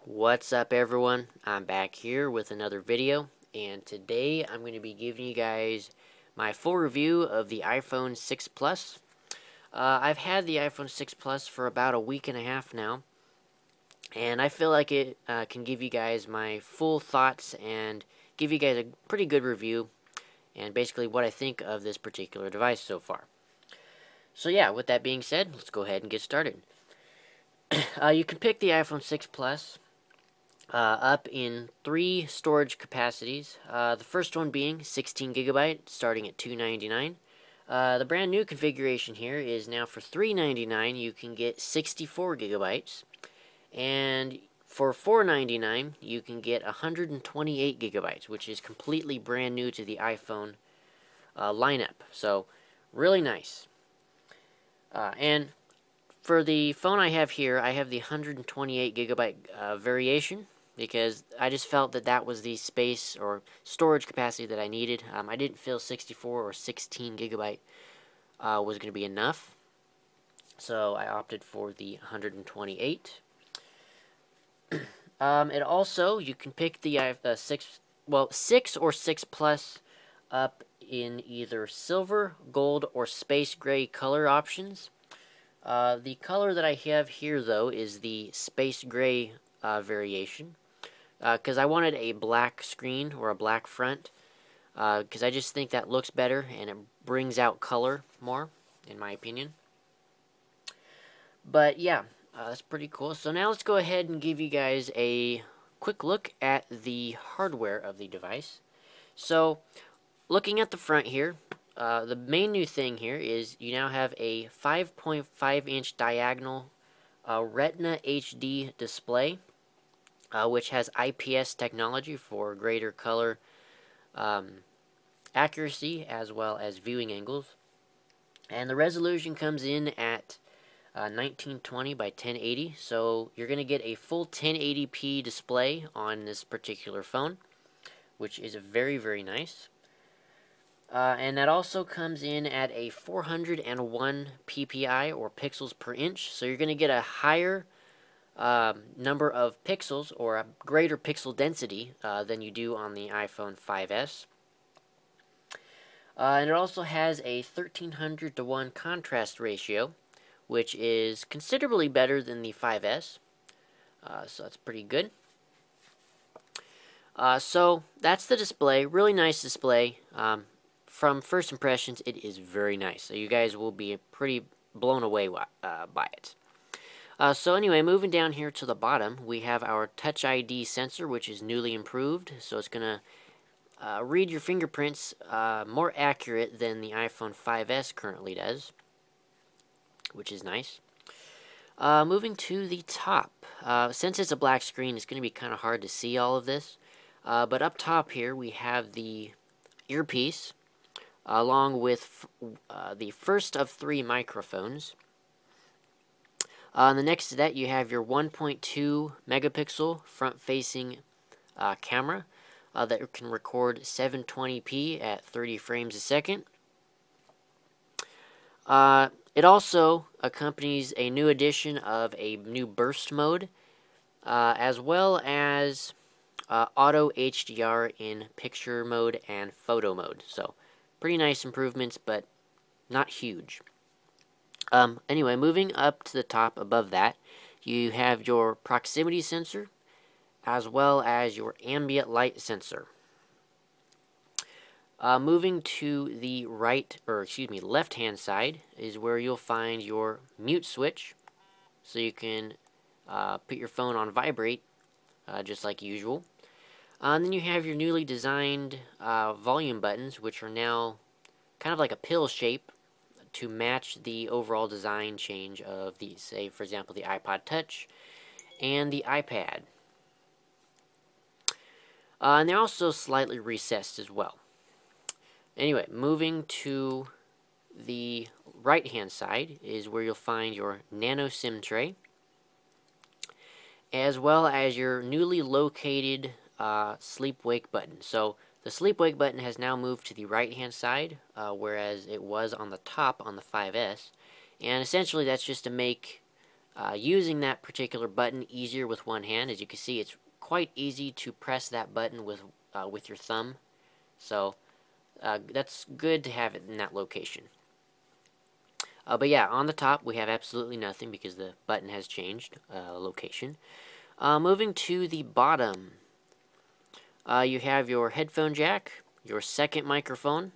What's up, everyone? I'm back here with another video, and today I'm going to be giving you guys my full review of the iPhone 6 Plus. I've had the iPhone 6 Plus for about a week and a half now, and I feel like it can give you guys my full thoughts and give you guys a pretty good review and basically what I think of this particular device so far. So yeah, with that being said, let's go ahead and get started. You can pick the iPhone 6 Plus up in three storage capacities. The first one being 16 gigabyte, starting at $299. The brand new configuration here is now for $399. You can get 64 gigabytes, and for $499 you can get 128 gigabytes, which is completely brand new to the iPhone lineup. So really nice. And for the phone I have here, I have the 128 gigabyte variation, because I just felt that that was the space or storage capacity that I needed. I didn't feel 64 or 16 gigabyte was going to be enough, so I opted for the 128. It also, you can pick the 6 or 6 Plus up in either silver, gold, or space gray color options. The color that I have here, though, is the space gray variation, because I wanted a black screen or a black front, because I just think that looks better and it brings out color more, in my opinion. But yeah, that's pretty cool. So now let's go ahead and give you guys a quick look at the hardware of the device. So looking at the front here, the main new thing here is you now have a 5.5-inch diagonal Retina HD display, which has IPS technology for greater color accuracy as well as viewing angles. And the resolution comes in at 1920 by 1080, so you're going to get a full 1080p display on this particular phone, which is very, very nice. And that also comes in at a 401 ppi, or pixels per inch, so you're going to get a higher number of pixels, or a greater pixel density than you do on the iPhone 5S. And it also has a 1300 to 1 contrast ratio, which is considerably better than the 5S, so that's pretty good. So that's the display. Really nice display. From first impressions, it is very nice. So you guys will be pretty blown away by it. So anyway, moving down here to the bottom, we have our Touch ID sensor, which is newly improved. So it's going to read your fingerprints more accurate than the iPhone 5S currently does, which is nice. Moving to the top. Since it's a black screen, it's going to be kind of hard to see all of this. But up top here, we have the earpiece, along with the first of 3 microphones. And the next to that, you have your 1.2 megapixel front-facing camera that can record 720p at 30 frames a second. It also accompanies a new addition of a new burst mode, as well as auto HDR in picture mode and photo mode. So pretty nice improvements, but not huge. Anyway, moving up to the top above that, you have your proximity sensor as well as your ambient light sensor. Moving to the left-hand side is where you'll find your mute switch, so you can put your phone on vibrate just like usual. And then you have your newly designed volume buttons, which are now kind of like a pill shape to match the overall design change of these. Say, for example, the iPod Touch and the iPad. And they're also slightly recessed as well. Anyway, moving to the right-hand side is where you'll find your nano SIM tray, as well as your newly located sleep-wake button. So the sleep-wake button has now moved to the right-hand side, whereas it was on the top on the 5S. And essentially that's just to make using that particular button easier with one hand. As you can see, it's quite easy to press that button with your thumb. So that's good to have it in that location. But yeah, on the top we have absolutely nothing because the button has changed location. Moving to the bottom, you have your headphone jack, your second microphone,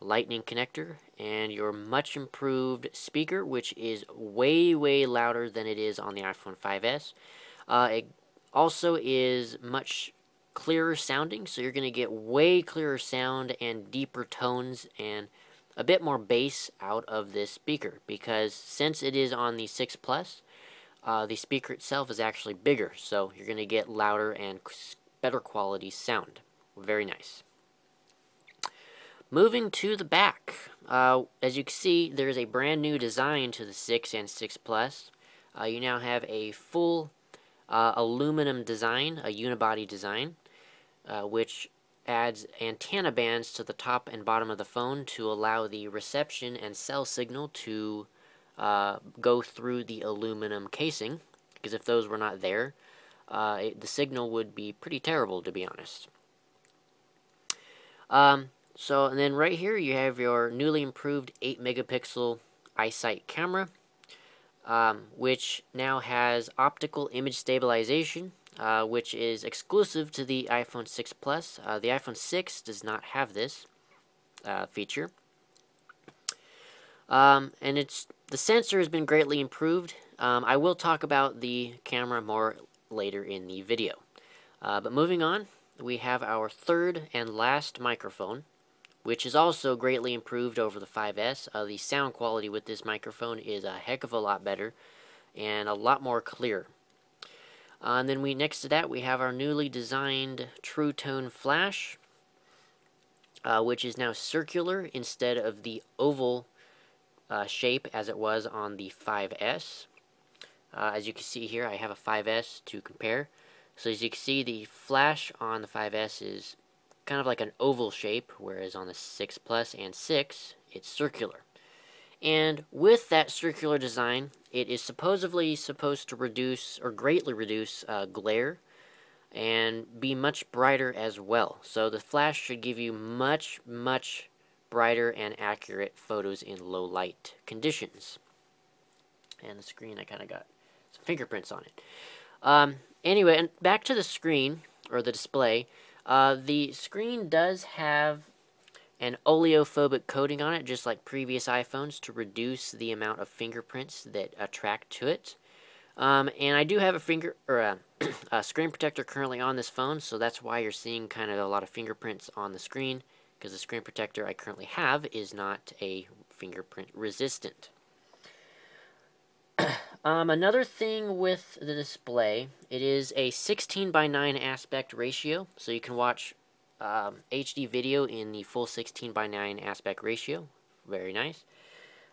lightning connector, and your much improved speaker, which is way louder than it is on the iPhone 5S. It also is much clearer sounding, so you're going to get way clearer sound and deeper tones and a bit more bass out of this speaker, because since it is on the 6 Plus, the speaker itself is actually bigger, so you're going to get louder and better quality sound. Very nice. Moving to the back, as you can see, there's a brand new design to the 6 and 6 Plus. You now have a full aluminum design, a unibody design, which adds antenna bands to the top and bottom of the phone to allow the reception and cell signal to go through the aluminum casing, because if those were not there, the signal would be pretty terrible, to be honest. And then right here you have your newly improved 8 megapixel iSight camera, which now has optical image stabilization, which is exclusive to the iPhone 6 Plus. The iPhone 6 does not have this feature. And the sensor has been greatly improved. I will talk about the camera more later in the video. But moving on, we have our third and last microphone, which is also greatly improved over the 5S. The sound quality with this microphone is a heck of a lot better and a lot more clear. And then next to that we have our newly designed True Tone flash, which is now circular instead of the oval shape as it was on the 5S. As you can see here, I have a 5S to compare. So as you can see, the flash on the 5S is kind of like an oval shape, whereas on the 6 Plus and 6, it's circular. And with that circular design, it is supposedly supposed to reduce, or greatly reduce, glare, and be much brighter as well. So the flash should give you much brighter and accurate photos in low light conditions. And the screen, I kind of got some fingerprints on it. Anyway, and back to the screen, or the display. The screen does have an oleophobic coating on it, just like previous iPhones, to reduce the amount of fingerprints that attract to it. And I do have a screen protector currently on this phone, so that's why you're seeing kind of a lot of fingerprints on the screen, because the screen protector I currently have is not a fingerprint resistant. Another thing with the display, it is a 16:9 aspect ratio, so you can watch HD video in the full 16:9 aspect ratio. Very nice.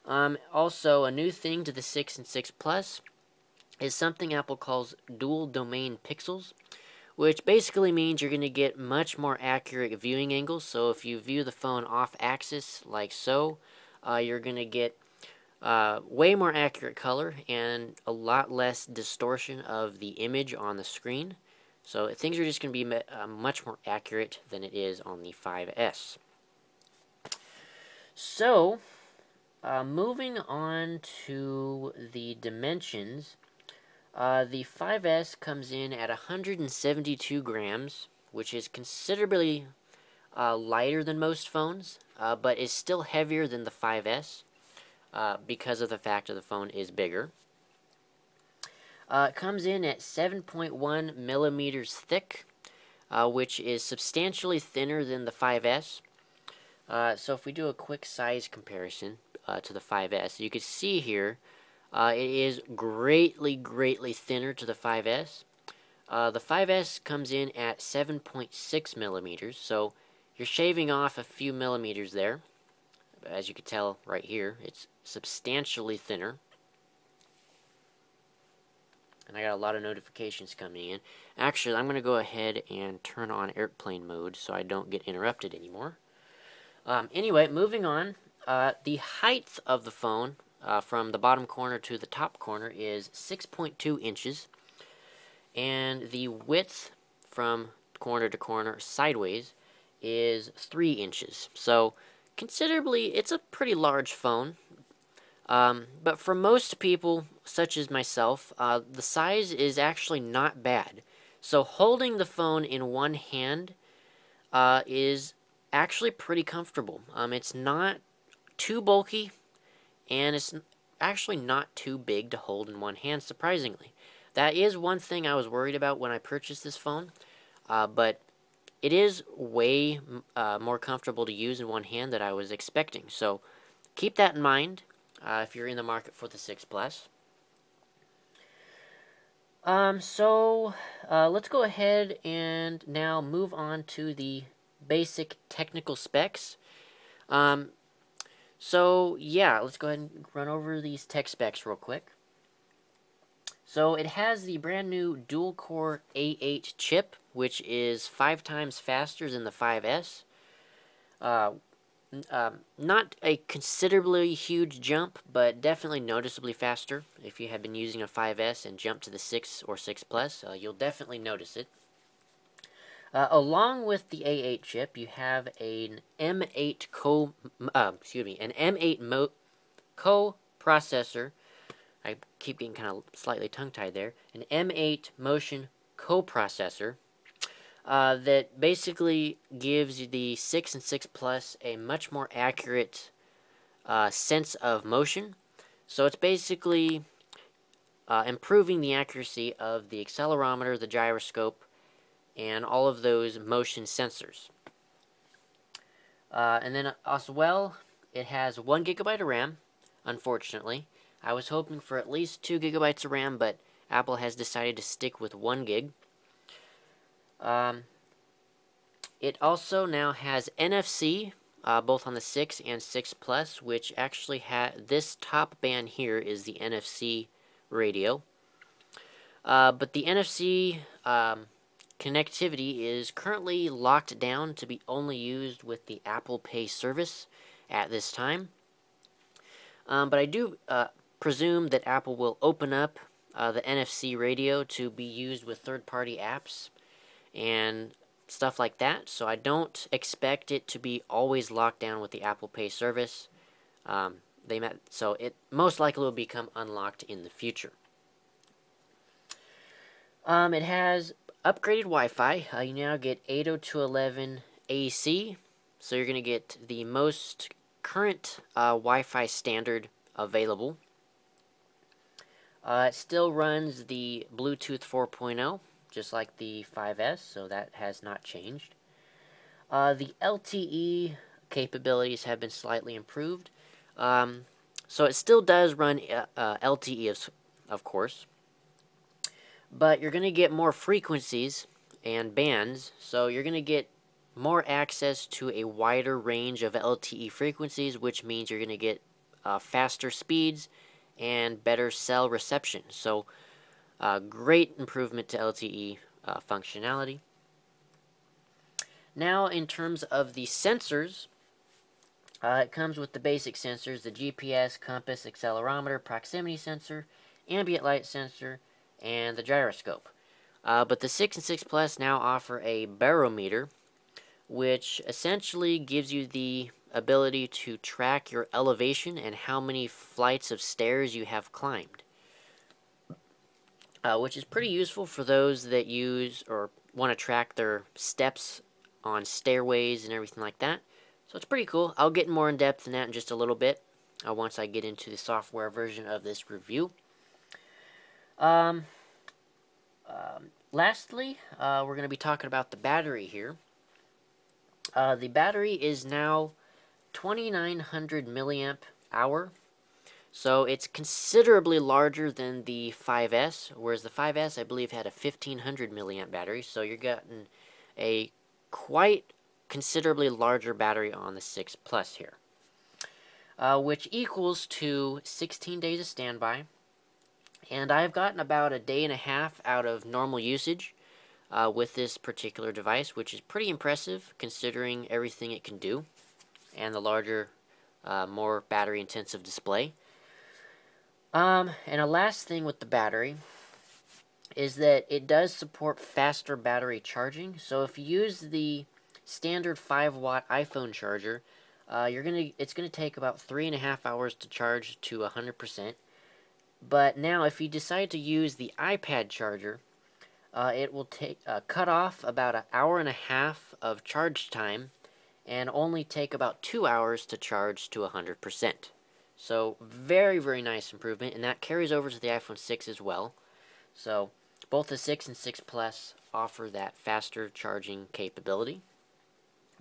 Also, a new thing to the 6 and 6 Plus is something Apple calls dual domain pixels, which basically means you're going to get much more accurate viewing angles. So if you view the phone off axis like so, you're going to get way more accurate color and a lot less distortion of the image on the screen. So things are just going to be much more accurate than it is on the 5S. So, moving on to the dimensions, the 5S comes in at 172 grams, which is considerably lighter than most phones, but is still heavier than the 5S. Because of the fact that the phone is bigger. It comes in at 7.1 millimeters thick, which is substantially thinner than the 5S. So if we do a quick size comparison to the 5S, you can see here it is greatly thinner to the 5S. The 5S comes in at 7.6 millimeters, so you're shaving off a few millimeters there. As you can tell right here, it's substantially thinner. And I got a lot of notifications coming in. Actually, I'm going to go ahead and turn on airplane mode so I don't get interrupted anymore. Anyway, moving on. The height of the phone from the bottom corner to the top corner is 6.2 inches, and the width from corner to corner sideways is 3 inches. So considerably, it's a pretty large phone. But for most people, such as myself, the size is actually not bad. So holding the phone in one hand is actually pretty comfortable. It's not too bulky, and it's actually not too big to hold in one hand, surprisingly. That is one thing I was worried about when I purchased this phone, but it is way more comfortable to use in one hand than I was expecting. So keep that in mind if you're in the market for the 6 Plus. Let's go ahead and now move on to the basic technical specs. Yeah, let's go ahead and run over these tech specs real quick. So it has the brand new dual-core A8 chip, which is 5 times faster than the 5S. Not a considerably huge jump, but definitely noticeably faster. If you have been using a 5S and jumped to the 6 or 6 Plus, you'll definitely notice it. Along with the A8 chip, you have an M8 co-processor. I keep getting kind of slightly tongue-tied there. An M8 motion co-processor that basically gives the 6 and 6 Plus a much more accurate sense of motion. So it's basically improving the accuracy of the accelerometer, the gyroscope, and all of those motion sensors. And then as well, it has 1 gigabyte of RAM, unfortunately. I was hoping for at least 2 gigabytes of RAM, but Apple has decided to stick with 1 gig. It also now has NFC, both on the 6 and 6 Plus, which actually this top band here is the NFC radio. But the NFC connectivity is currently locked down to be only used with the Apple Pay service at this time. But I do presume that Apple will open up the NFC radio to be used with third-party apps and stuff like that, so I don't expect it to be always locked down with the Apple Pay service. So it most likely will become unlocked in the future. It has upgraded Wi-Fi. You now get 802.11 AC, so you're going to get the most current Wi-Fi standard available. It still runs the Bluetooth 4.0, just like the 5S, so that has not changed. The LTE capabilities have been slightly improved. So it still does run LTE, of course. But you're going to get more frequencies and bands, so you're going to get more access to a wider range of LTE frequencies, which means you're going to get faster speeds and better cell reception. So great improvement to LTE functionality. Now, in terms of the sensors, it comes with the basic sensors: the GPS, compass, accelerometer, proximity sensor, ambient light sensor, and the gyroscope. But the 6 and 6 Plus now offer a barometer, which essentially gives you the ability to track your elevation and how many flights of stairs you have climbed. Which is pretty useful for those that use or want to track their steps on stairways and everything like that. So it's pretty cool. I'll get more in depth in that in just a little bit once I get into the software version of this review. Lastly, we're going to be talking about the battery here. The battery is now 2,900 milliamp hour. So it's considerably larger than the 5S, whereas the 5S, I believe, had a 1,500 milliamp battery. So you're getting a quite considerably larger battery on the 6 Plus here, which equals to 16 days of standby. And I've gotten about a day and a half out of normal usage with this particular device, which is pretty impressive considering everything it can do and the larger, more battery-intensive display. And a last thing with the battery is that it does support faster battery charging. So if you use the standard 5-watt iPhone charger, it's gonna take about 3.5 hours to charge to 100%. But now, if you decide to use the iPad charger, it will cut off about an hour and a half of charge time, and only take about 2 hours to charge to 100%. So very, very nice improvement, and that carries over to the iPhone 6 as well. So both the 6 and 6 Plus offer that faster charging capability.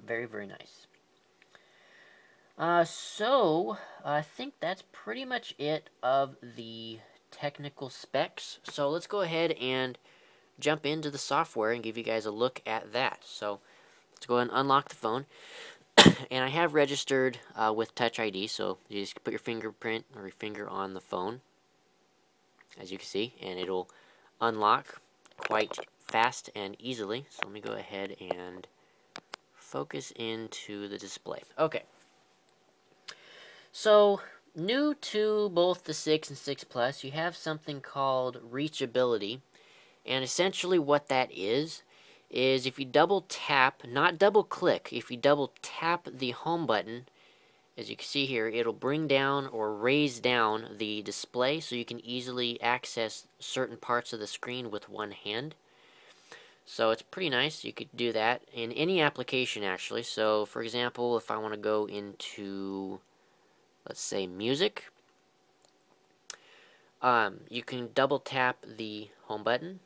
Very, very nice. So I think that's pretty much it of the technical specs. So let's go ahead and jump into the software and give you guys a look at that. So let's go ahead and unlock the phone. And I have registered with Touch ID, so you just put your fingerprint or your finger on the phone, as you can see, and it'll unlock quite fast and easily. So let me go ahead and focus into the display. Okay. So, new to both the 6 and 6 Plus, you have something called reachability. And essentially what that is if you double tap, not double click, if you double tap the home button, as you can see here, it'll bring down or raise down the display so you can easily access certain parts of the screen with one hand. So it's pretty nice. You could do that in any application actually. So for example, if I want to go into, let's say, music, you can double tap the home button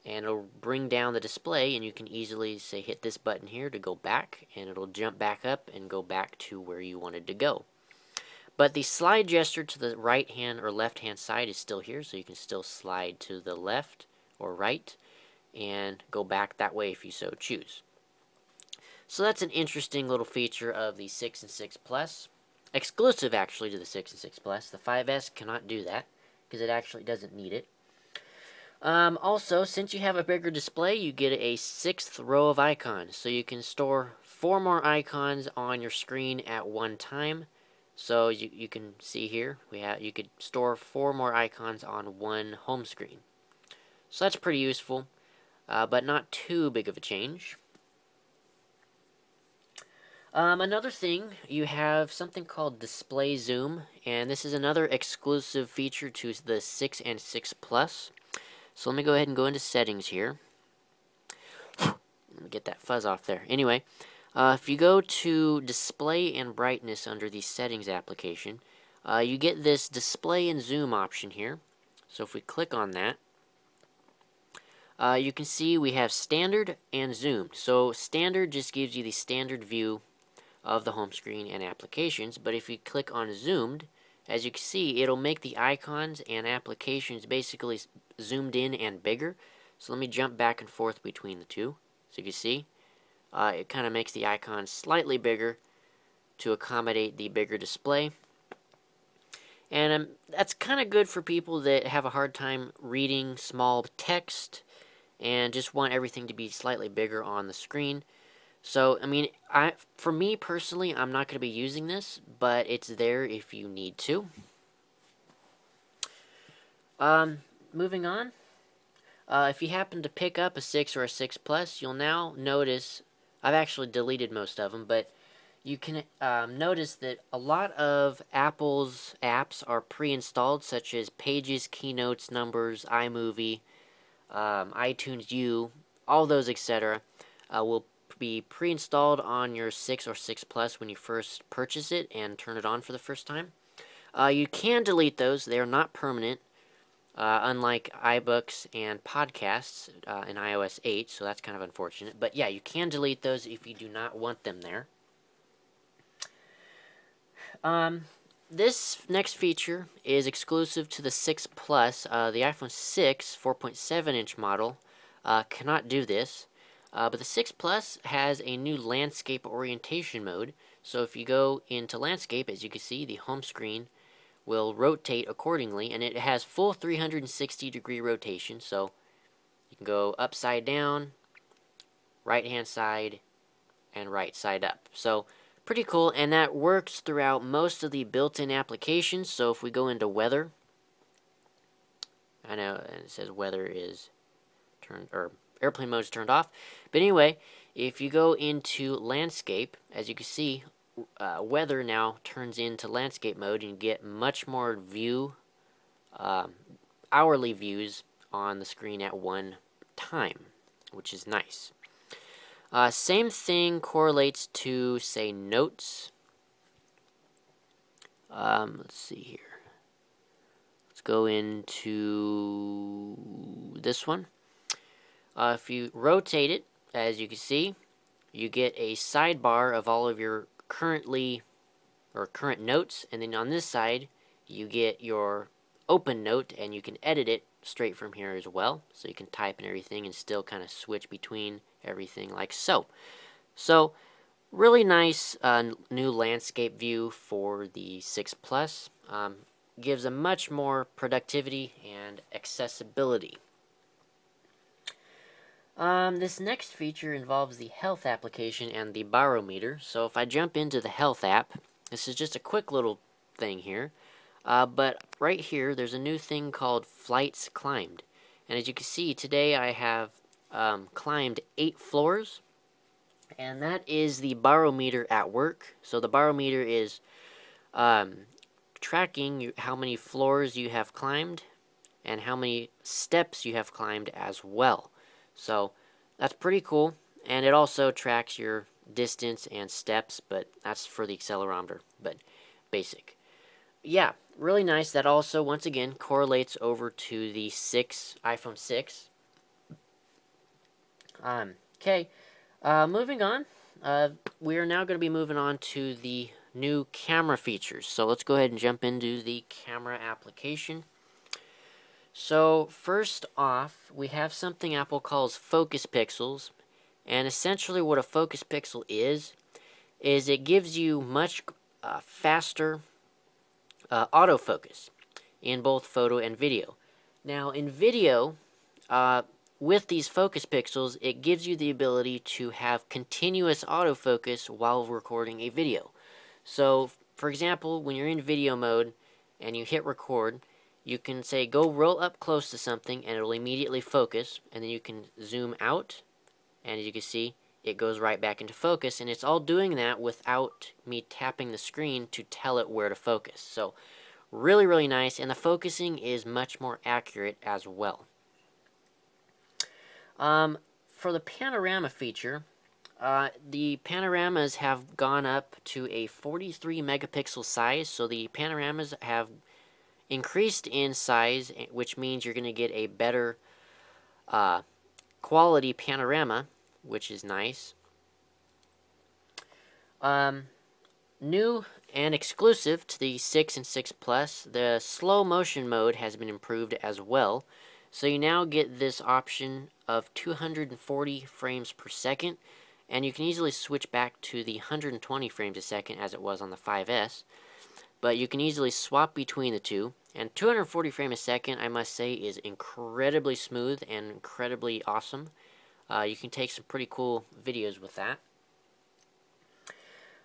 and it'll bring down the display, and you can easily say hit this button here to go back, and it'll jump back up and go back to where you wanted to go. But the slide gesture to the right hand or left hand side is still here, so you can still slide to the left or right and go back that way if you so choose. So that's an interesting little feature of the 6 and 6 Plus. Exclusive actually to the 6 and 6 Plus. The 5S cannot do that because it actually doesn't need it. Also, since you have a bigger display, you get a 6th row of icons. So you can store 4 more icons on your screen at one time. So you can see here, you could store 4 more icons on one home screen. So that's pretty useful, but not too big of a change. Another thing, you have something called display zoom, and this is another exclusive feature to the 6 and 6 Plus. So let me go ahead and go into settings here. Let me get that fuzz off there. Anyway, if you go to display and brightness under the settings application, you get this display and zoom option here. So if we click on that, you can see we have standard and zoomed. So standard just gives you the standard view of the home screen and applications, but if you click on zoomed, as you can see, it'll make the icons and applications basically zoomed in and bigger. So let me jump back and forth between the two. So you can see, it kind of makes the icons slightly bigger to accommodate the bigger display. And that's kind of good for people that have a hard time reading small text and just want everything to be slightly bigger on the screen. So, I mean, for me personally, I'm not going to be using this, but it's there if you need to. Moving on. If you happen to pick up a 6 or a 6 Plus, you'll now notice, I've actually deleted most of them, but you can notice that a lot of Apple's apps are pre-installed, such as Pages, Keynotes, Numbers, iMovie, iTunes U, all those, etc. Will be pre-installed on your 6 or 6 Plus when you first purchase it and turn it on for the first time. You can delete those. They are not permanent, unlike iBooks and podcasts in iOS 8, so that's kind of unfortunate. But yeah, you can delete those if you do not want them there. This next feature is exclusive to the 6 Plus. The iPhone 6 4.7-inch model cannot do this. But the 6 Plus has a new landscape orientation mode. So if you go into landscape, as you can see, the home screen will rotate accordingly, and it has full 360-degree rotation. So you can go upside down, right-hand side, and right side up. So pretty cool, and that works throughout most of the built-in applications. So if we go into weather, I know, and it says weather is turned, or airplane mode is turned off. But anyway, if you go into landscape, as you can see, weather now turns into landscape mode, and you get much more hourly views on the screen at one time, which is nice. Same thing correlates to, say, notes. Let's see here. Let's go into this one. If you rotate it, as you can see, you get a sidebar of all of your current notes, and then on this side you get your open note, and you can edit it straight from here as well, so you can type and everything and still kind of switch between everything like so. So really nice new landscape view for the 6 Plus. Gives a much more productivity and accessibility. This next feature involves the health application and the barometer. So if I jump into the health app, this is just a quick little thing here. But right here, there's a new thing called flights climbed. And as you can see, today I have climbed 8 floors. And that is the barometer at work. So the barometer is tracking how many floors you have climbed and how many steps you have climbed as well. So that's pretty cool, and it also tracks your distance and steps, but that's for the accelerometer, but basic. Yeah, really nice. That also, once again, correlates over to the iPhone 6. Okay, moving on. We are now going to be moving on to the new camera features. So let's go ahead and jump into the camera application. So first off, we have something Apple calls focus pixels, and essentially what a focus pixel is it gives you much faster autofocus in both photo and video. Now in video, with these focus pixels, it gives you the ability to have continuous autofocus while recording a video. So for example, when you're in video mode and you hit record, you can say go roll up close to something and it'll immediately focus, and then you can zoom out, and as you can see, it goes right back into focus, and it's all doing that without me tapping the screen to tell it where to focus. So really, really nice, and the focusing is much more accurate as well. For the panorama feature, the panoramas have gone up to a 43 megapixel size, so the panoramas have increased in size, which means you're going to get a better quality panorama, which is nice. New and exclusive to the 6 and 6 Plus, the slow motion mode has been improved as well. So you now get this option of 240 frames per second, and you can easily switch back to the 120 frames a second as it was on the 5S. But you can easily swap between the two. And 240 frames a second, I must say, is incredibly smooth and incredibly awesome. You can take some pretty cool videos with that.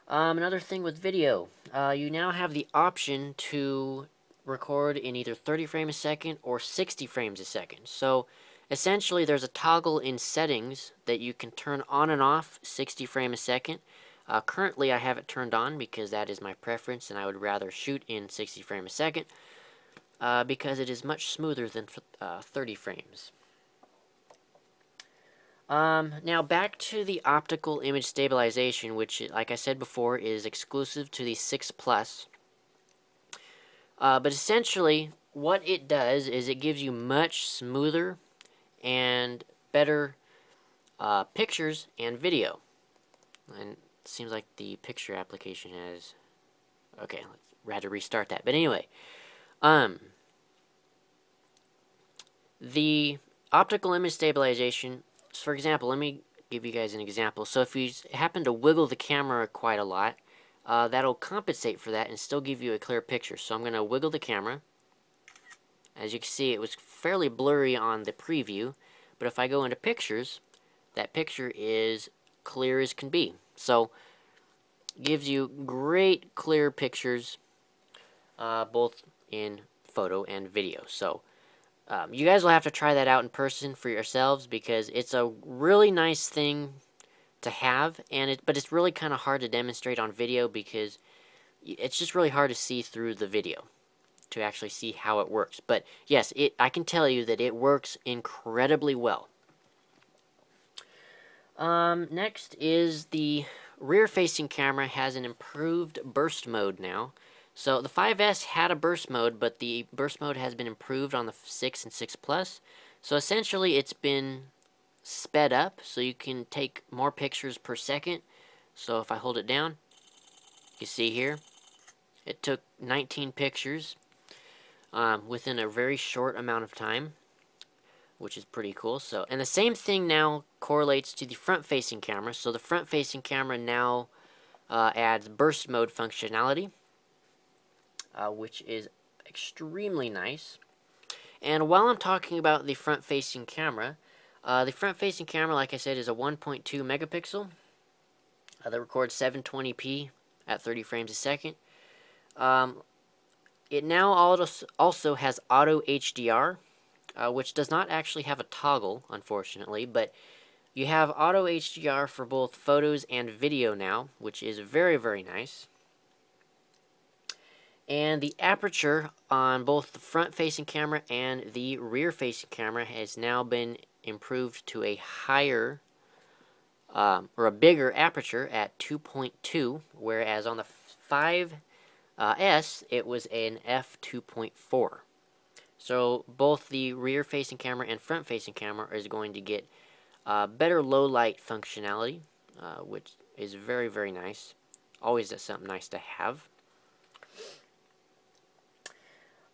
Another thing with video, you now have the option to record in either 30 frames a second or 60 frames a second. So essentially there's a toggle in settings that you can turn on and off 60 frames a second. Currently I have it turned on because that is my preference, and I would rather shoot in 60 frames a second because it is much smoother than 30 frames. Now back to the optical image stabilization, which, like I said before, is exclusive to the 6 Plus. But essentially what it does is it gives you much smoother and better pictures and video. And it seems like the picture application has... Okay, we had to restart that. But anyway, the optical image stabilization, for example, let me give you guys an example. So if you happen to wiggle the camera quite a lot, that'll compensate for that and still give you a clear picture. So I'm going to wiggle the camera. As you can see, it was fairly blurry on the preview, but if I go into pictures, that picture is clear as can be. So gives you great clear pictures, both in photo and video. So You guys will have to try that out in person for yourselves because it's a really nice thing to have, but it's really kind of hard to demonstrate on video because it's just really hard to see through the video to actually see how it works. But yes, I can tell you that it works incredibly well. Next is the rear-facing camera has an improved burst mode now. So the 5S had a burst mode, but the burst mode has been improved on the 6 and 6 Plus. So essentially it's been sped up so you can take more pictures per second. So if I hold it down, you see here, it took 19 pictures within a very short amount of time, which is pretty cool. So, and the same thing now correlates to the front-facing camera. So the front-facing camera now adds burst mode functionality, which is extremely nice. And while I'm talking about the front-facing camera, like I said, is a 1.2 megapixel that records 720p at 30 frames a second. It now also has auto HDR, which does not actually have a toggle, unfortunately, but you have auto HDR for both photos and video now, which is very, very nice. And the aperture on both the front-facing camera and the rear-facing camera has now been improved to a higher, or a bigger aperture at 2.2, whereas on the 5S, it was an f2.4. So both the rear-facing camera and front-facing camera is going to get better low-light functionality, which is very, very nice. Always something nice to have.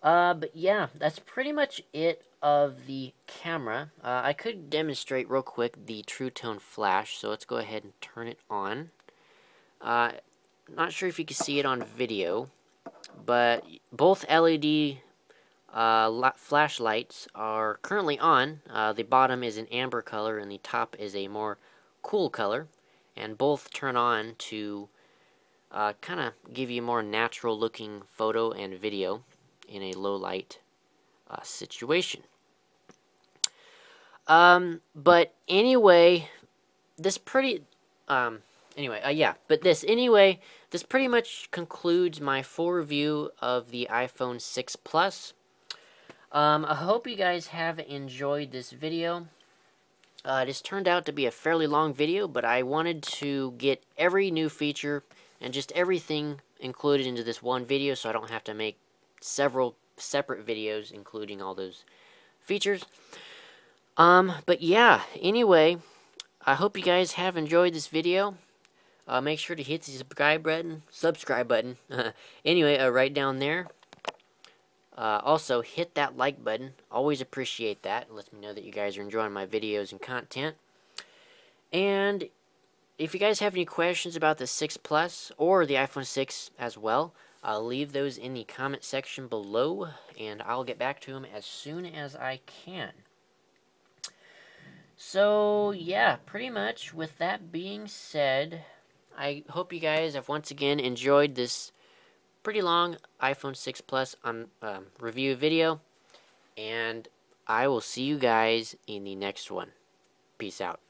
But yeah, that's pretty much it of the camera. I could demonstrate real quick the True Tone flash, so let's go ahead and turn it on. Not sure if you can see it on video, but both LED flashlights are currently on. The bottom is an amber color and the top is a more cool color, and both turn on to kind of give you a more natural looking photo and video in a low light situation. But anyway, this pretty this pretty much concludes my full review of the iPhone 6 Plus. I hope you guys have enjoyed this video. This turned out to be a fairly long video, but I wanted to get every new feature and just everything included into this one video so I don't have to make several separate videos including all those features. But yeah, anyway, I hope you guys have enjoyed this video. Make sure to hit the subscribe button, anyway, right down there. Also, hit that like button. Always appreciate that. It lets me know that you guys are enjoying my videos and content. And if you guys have any questions about the 6 Plus or the iPhone 6 as well, leave those in the comment section below, and I'll get back to them as soon as I can. So, yeah, pretty much with that being said, I hope you guys have once again enjoyed this pretty long iPhone 6 Plus review video, and I will see you guys in the next one. Peace out.